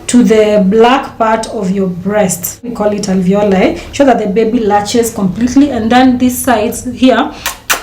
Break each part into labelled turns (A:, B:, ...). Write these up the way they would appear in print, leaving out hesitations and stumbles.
A: to the black part of your breast. We call it alveoli. Show that the baby latches completely, and then these sides here,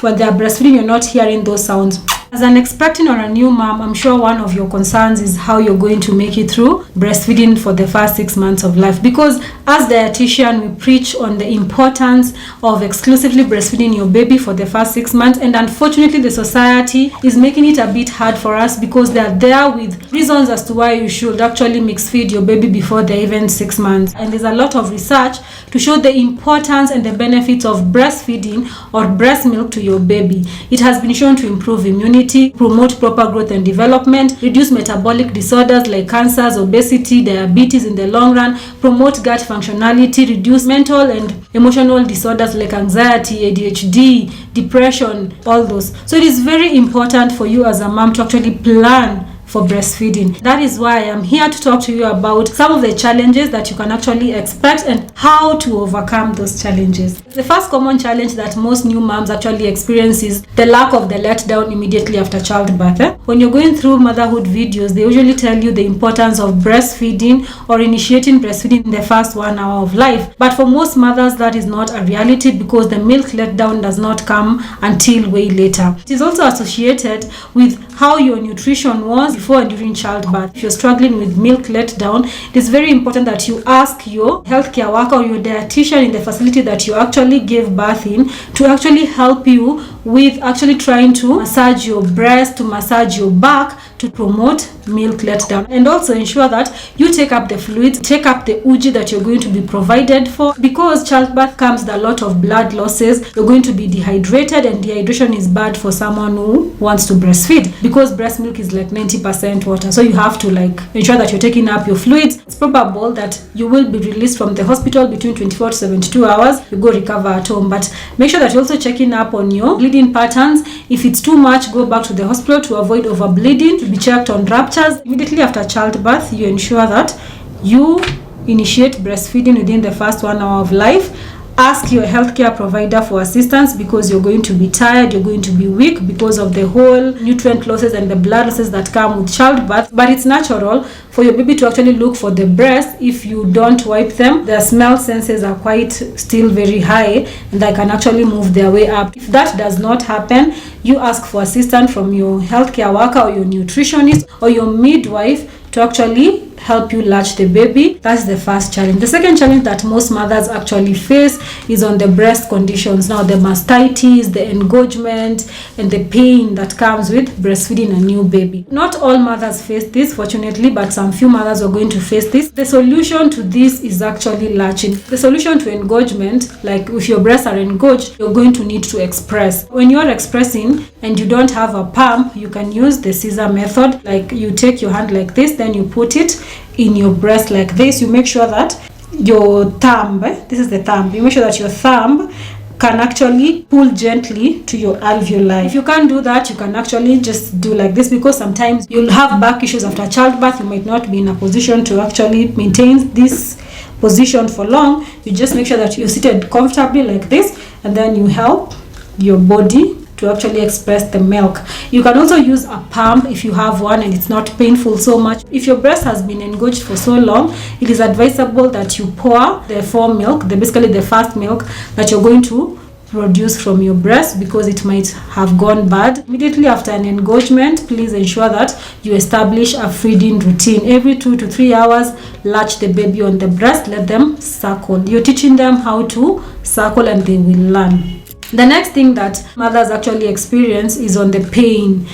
A: when they are breastfeeding, you're not hearing those sounds. As an expecting or a new mom, I'm sure one of your concerns is how you're going to make it through breastfeeding for the first 6 months of life. Because as dietitian, we preach on the importance of exclusively breastfeeding your baby for the first 6 months. And unfortunately, the society is making it a bit hard for us because they are there with reasons as to why you should actually mix feed your baby before they're even 6 months. And there's a lot of research to show the importance and the benefits of breastfeeding or breast milk to your baby. It has been shown to improve immunity, promote proper growth and development, reduce metabolic disorders like cancers, obesity, diabetes in the long run, promote gut functionality, reduce mental and emotional disorders like anxiety, ADHD, depression, all those. So it is very important for you as a mom to actually plan for breastfeeding. That is why I'm here to talk to you about some of the challenges that you can actually expect and how to overcome those challenges. The first common challenge that most new moms actually experience is the lack of the letdown immediately after childbirth. When you're going through motherhood videos, they usually tell you the importance of breastfeeding or initiating breastfeeding in the first 1 hour of life. But for most mothers, that is not a reality because the milk letdown does not come until way later. It is also associated with how your nutrition was before and during childbirth. If you're struggling with milk letdown, it is very important that you ask your healthcare worker or your dietitian in the facility that you actually gave birth in to actually help you with actually trying to massage your breast, to massage your back, to promote milk letdown, and also ensure that you take up the fluids, take up the uji that you're going to be provided for. Because childbirth comes with a lot of blood losses, you're going to be dehydrated, and dehydration is bad for someone who wants to breastfeed because breast milk is like 90% water. So you have to ensure that you're taking up your fluids. It's probable that you will be released from the hospital between 24 to 72 hours. You go recover at home, but make sure that you're also checking up on your bleeding patterns. If it's too much, go back to the hospital to avoid overbleeding, to be checked on ruptures. Immediately after childbirth, you ensure that you initiate breastfeeding within the first 1 hour of life. Ask your healthcare provider for assistance because you're going to be tired, you're going to be weak because of the whole nutrient losses and the blood losses that come with childbirth. But it's natural for your baby to actually look for the breast if you don't wipe them. Their smell senses are quite still very high and they can actually move their way up. If that does not happen, you ask for assistance from your healthcare worker or your nutritionist or your midwife to actually help you latch the baby. That's the first challenge. The second challenge that most mothers actually face is on the breast conditions. Now, the mastitis, the engorgement, and the pain that comes with breastfeeding a new baby. Not all mothers face this, fortunately, but some few mothers are going to face this. The solution to this is actually latching. The solution to engorgement, like if your breasts are engorged, you're going to need to express. When you're expressing and you don't have a pump, you can use the scissor method. Like you take your hand like this, then you put it in your breast like this. You make sure that your thumb, this is the thumb, you make sure that your thumb can actually pull gently to your alveoli. If you can't do that, you can actually just do like this, because sometimes you'll have back issues after childbirth. You might not be in a position to actually maintain this position for long. You just make sure that you're seated comfortably like this, and then you help your body to actually express the milk. You can also use a pump if you have one and it's not painful so much. If your breast has been engorged for so long, it is advisable that you pour the fore milk, basically the first milk that you're going to produce from your breast, because it might have gone bad. Immediately after an engorgement, please ensure that you establish a feeding routine. Every 2 to 3 hours, latch the baby on the breast, let them suckle. You're teaching them how to suckle and they will learn. The next thing that mothers actually experience is on the pain.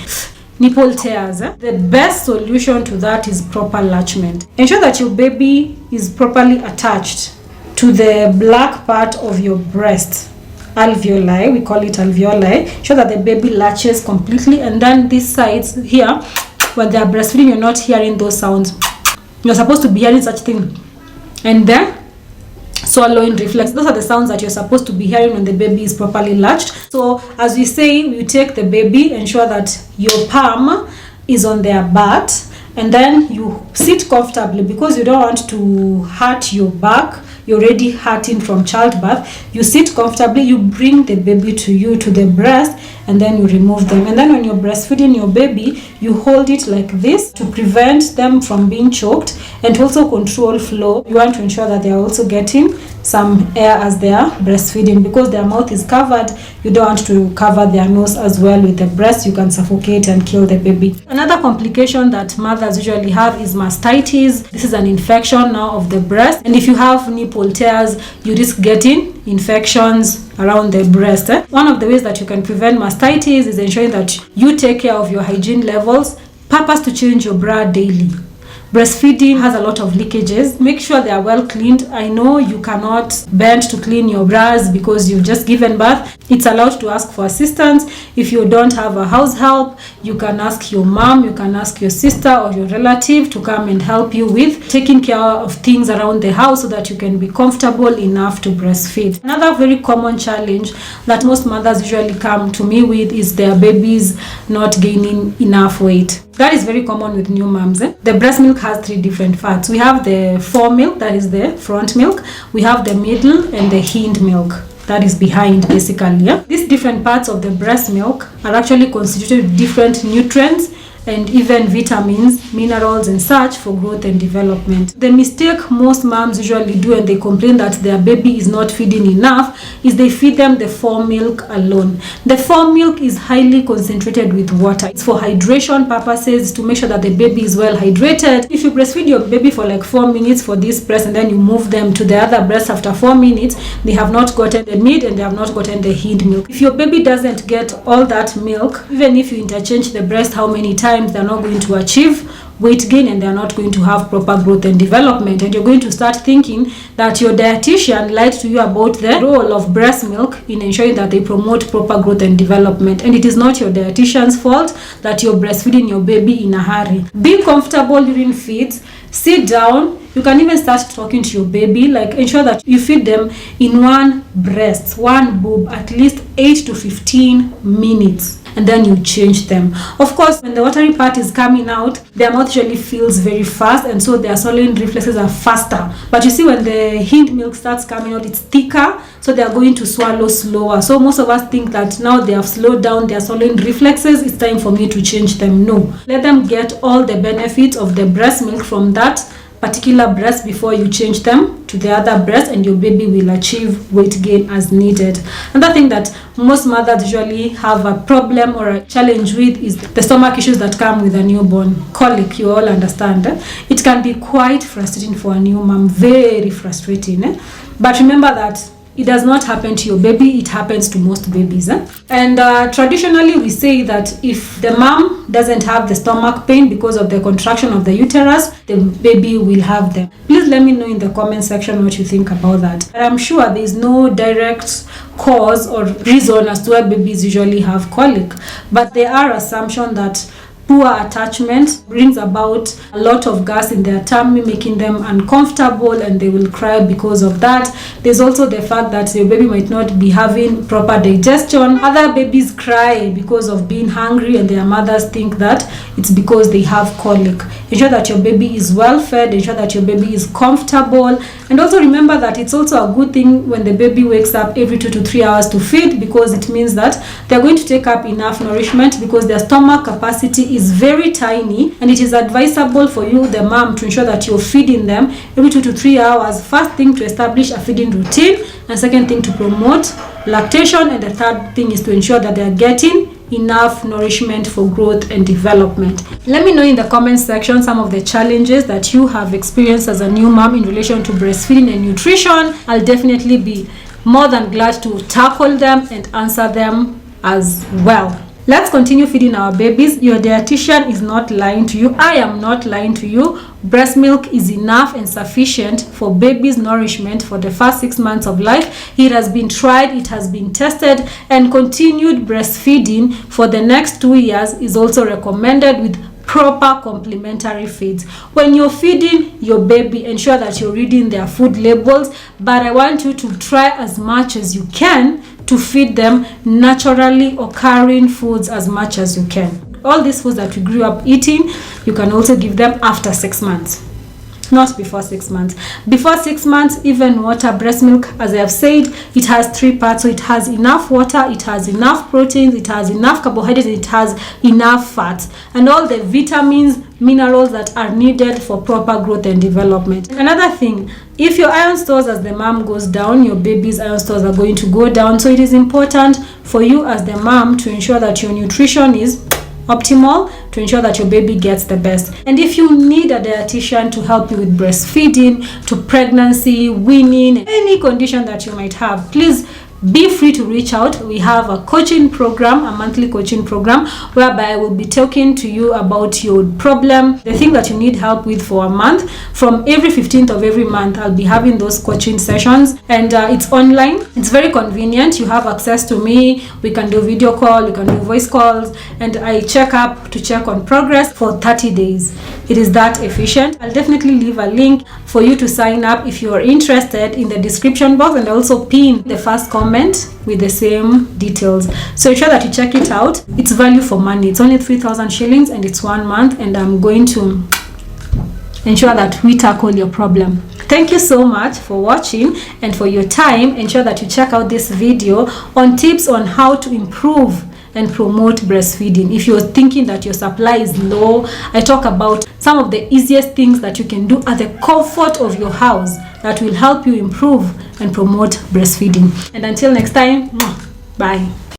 A: Nipple tears. The best solution to that is proper latchment. Ensure that your baby is properly attached to the black part of your breast. Alveoli, we call it alveoli. Ensure that the baby latches completely, and then these sides here, when they are breastfeeding, you're not hearing those sounds. You're supposed to be hearing such thing. And then swallowing reflex. Those are the sounds that you're supposed to be hearing when the baby is properly latched. So as we say, you take the baby, ensure that your palm is on their butt, and then you sit comfortably, because you don't want to hurt your back. You're already hurting from childbirth. You sit comfortably, you bring the baby to you, to the breast, and then you remove them. And then when you're breastfeeding your baby, you hold it like this to prevent them from being choked and to also control flow. You want to ensure that they are also getting some air as they are breastfeeding. Because their mouth is covered, you don't want to cover their nose as well with the breast. You can suffocate and kill the baby. Another complication that mothers usually have is mastitis. This is an infection now of the breast, and if you have nipple tears, you risk getting infections around the breast. One of the ways that you can prevent mastitis is ensuring that you take care of your hygiene levels. Purpose to change your bra daily. Breastfeeding has a lot of leakages. Make sure they are well cleaned. I know you cannot bend to clean your bras because you've just given birth. It's allowed to ask for assistance. If you don't have a house help, you can ask your mom, you can ask your sister or your relative to come and help you with taking care of things around the house so that you can be comfortable enough to breastfeed. Another very common challenge that most mothers usually come to me with is their babies not gaining enough weight. That is very common with new moms. The breast milk has 3 different parts. We have the fore milk, that is the front milk. We have the middle and the hind milk, that is behind basically. These different parts of the breast milk are actually constituted with different nutrients and even vitamins, minerals and such for growth and development. The mistake most moms usually do when they complain that their baby is not feeding enough is they feed them the fore milk alone. The fore milk is highly concentrated with water. It's for hydration purposes, to make sure that the baby is well hydrated. If you breastfeed your baby for like 4 minutes for this breast and then you move them to the other breast after 4 minutes, they have not gotten the mid and they have not gotten the hind milk. If your baby doesn't get all that milk, even if you interchange the breast how many times, they're not going to achieve weight gain and they're not going to have proper growth and development. And you're going to start thinking that your dietitian lied to you about the role of breast milk in ensuring that they promote proper growth and development. And it is not your dietitian's fault that you're breastfeeding your baby in a hurry. Be comfortable during feeds. Sit down. You can even start talking to your baby. Like, ensure that you feed them in one breast, one boob, at least 8 to 15 minutes. And then you change them. Of course, when the watery part is coming out, their mouth usually feels very fast, and so their swallowing reflexes are faster. But you see, when the hind milk starts coming out, it's thicker, so they are going to swallow slower. So most of us think that now they have slowed down their swallowing reflexes, it's time for me to change them. No. Let them get all the benefits of the breast milk from that particular breast before you change them to the other breast, and your baby will achieve weight gain as needed. Another thing that most mothers usually have a problem or a challenge with is the stomach issues that come with a newborn. Colic, you all understand. It can be quite frustrating for a new mom, very frustrating. But remember that it does not happen to your baby, it happens to most babies. And traditionally we say that if the mom doesn't have the stomach pain because of the contraction of the uterus, the baby will have them. Please let me know in the comment section what you think about that. I'm sure there is no direct cause or reason as to why babies usually have colic, but there are assumptions that poor attachment brings about a lot of gas in their tummy, making them uncomfortable, and they will cry because of that. There's also the fact that your baby might not be having proper digestion. Other babies cry because of being hungry, and their mothers think that it's because they have colic. Ensure that your baby is well fed, ensure that your baby is comfortable, and also remember that it's also a good thing when the baby wakes up every 2 to 3 hours to feed, because it means that they're going to take up enough nourishment, because their stomach capacity is very tiny, and it is advisable for you, the mom, to ensure that you're feeding them every 2 to 3 hours. First thing, to establish a feeding routine, and second thing, to promote lactation, and the third thing is to ensure that they are getting enough nourishment for growth and development. Let me know in the comment section some of the challenges that you have experienced as a new mom in relation to breastfeeding and nutrition. I'll definitely be more than glad to tackle them and answer them as well. Let's continue feeding our babies. Your dietitian is not lying to you. I am not lying to you. Breast milk is enough and sufficient for baby's nourishment for the first 6 months of life. It has been tried, it has been tested, and continued breastfeeding for the next 2 years is also recommended with proper complementary feeds. When you're feeding your baby, ensure that you're reading their food labels, but I want you to try as much as you can to feed them naturally occurring foods as much as you can. All these foods that we grew up eating, you can also give them after 6 months. not before 6 months. Before 6 months, even water, breast milk, as I have said, it has 3 parts. So it has enough water, it has enough proteins, it has enough carbohydrates, it has enough fats, and all the vitamins, minerals that are needed for proper growth and development. Another thing, if your iron stores as the mom goes down, your baby's iron stores are going to go down. So it is important for you as the mom to ensure that your nutrition is optimal, to ensure that your baby gets the best. And if you need a dietitian to help you with breastfeeding, to pregnancy, weaning, any condition that you might have, please be free to reach out. We have a coaching program, a monthly coaching program, whereby I will be talking to you about your problem, the thing that you need help with for a month. From every 15th of every month, I'll be having those coaching sessions, and it's online. It's very convenient. You have access to me. We can do video call, we can do voice calls, and I check up to check on progress for 30 days. It is that efficient. I'll definitely leave a link for you to sign up if you are interested in the description box, and also pin the first comment with the same details. So ensure that you check it out. It's value for money. It's only 3,000 shillings and it's 1 month, and I'm going to ensure that we tackle your problem. Thank you so much for watching and for your time. Ensure that you check out this video on tips on how to improve and promote breastfeeding. If you're thinking that your supply is low, I talk about some of the easiest things that you can do at the comfort of your house that will help you improve and promote breastfeeding. And until next time, bye.